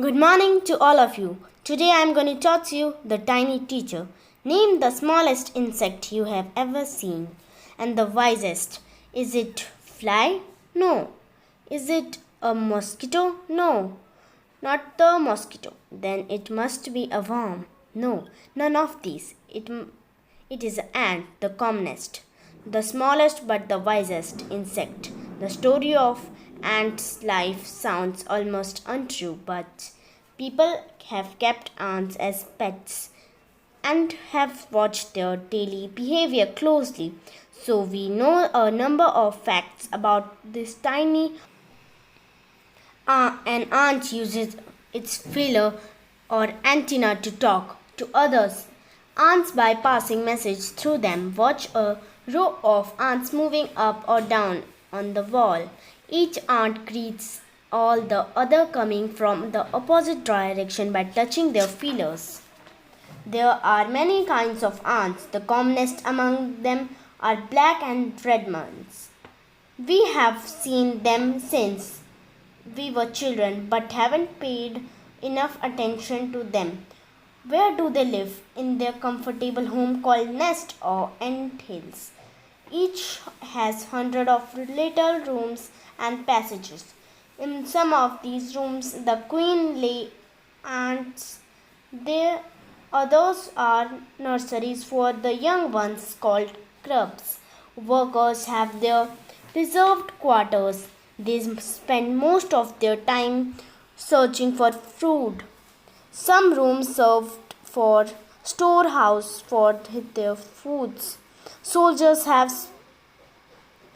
Good morning to all of you. Today I am going to taught you the tiny teacher. Name the smallest insect you have ever seen and the wisest. Is it fly? No. Is it a mosquito? No. Not the mosquito. Then it must be a worm. No, none of these. It is an ant, the commonest, the smallest but the wisest insect. The story of ants' life sounds almost untrue, but people have kept ants as pets and have watched their daily behavior closely. So we know a number of facts about this tiny an ant uses its feeler or antenna to talk to others. Ants by passing messages through them. Watch a row of ants moving up or down on the wall. Each ant greets all the other coming from the opposite direction by touching their feelers. There are many kinds of ants. The commonest among them are black and red ones. We have seen them since we were children but haven't paid enough attention to them. Where do they live? In their comfortable home called nest or ant hills. Each has hundreds of little rooms and passages. In some of these rooms, the queen lay ants. There, others are nurseries for the young ones called grubs. Workers have their reserved quarters. They spend most of their time searching for food. Some rooms served for storehouse for their foods. Soldiers have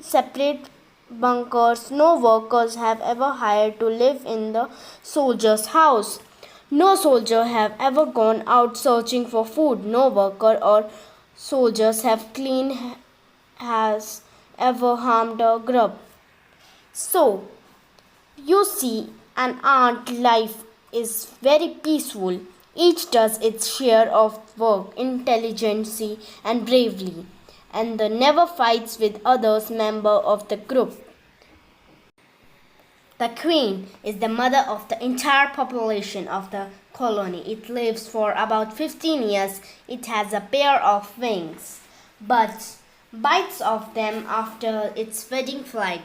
separate bunkers. No workers have ever hired to live in the soldier's house. No soldier have ever gone out searching for food. No worker or soldiers have has ever harmed a grub. So, you see, an ant life is very peaceful. Each does its share of work, intelligence, and bravery, and never fights with others members of the group. The queen is the mother of the entire population of the colony. It lives for about 15 years. It has a pair of wings, but bites of them after its wedding flight.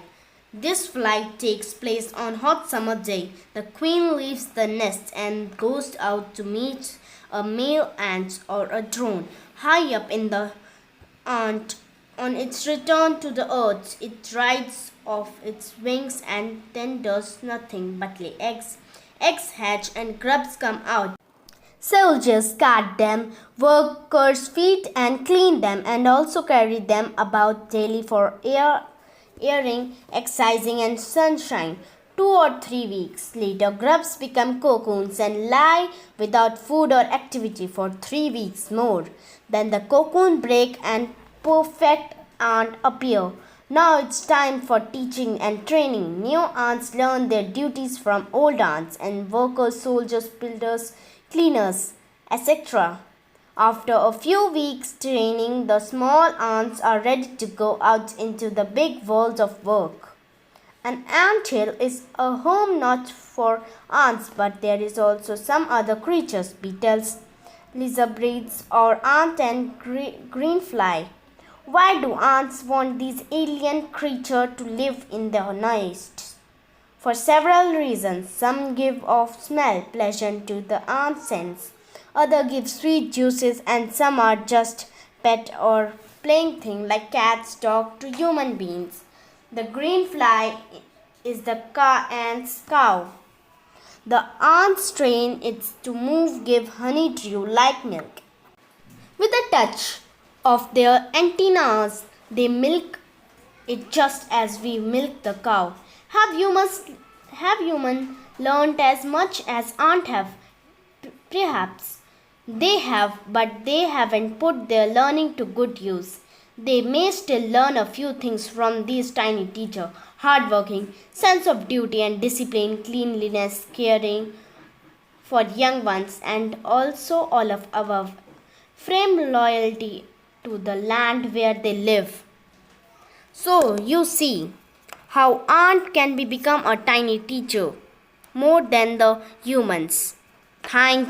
This flight takes place on hot summer day. The queen leaves the nest and goes out to meet a male ant or a drone high up in the ant. On its return to the earth, it rides off its wings and then does nothing but lay eggs. Eggs hatch and grubs come out. Soldiers guard them, workers feed and clean them, and also carry them about daily for airing, exercising, and sunshine. 2 or 3 weeks later, grubs become cocoons and lie without food or activity for 3 weeks more. Then the cocoon break and perfect ant appear. Now it's time for teaching and training. New ants learn their duties from old ants and workers, soldiers, builders, cleaners, etc. After a few weeks training, the small ants are ready to go out into the big world of work. An ant hill is a home not for ants, but there is also some other creatures, beetles, lizards, or ant and green fly. Why do ants want these alien creatures to live in their nests? For several reasons. Some give off smell pleasant to the ant sense. Others give sweet juices, and some are just pet or plaything like cats, dogs to human beings. The green fly is the ant's cow. The ants train it to move, give honeydew like milk. With a touch of their antennas, they milk it just as we milk the cow. Have human learned as much as ants have? Perhaps they have, but they haven't put their learning to good use. They may still learn a few things from these tiny teachers: hardworking, sense of duty and discipline, cleanliness, caring for young ones, and also all of above. Frame loyalty to the land where they live. So you see how ant can become a tiny teacher. more than the humans. Thank you.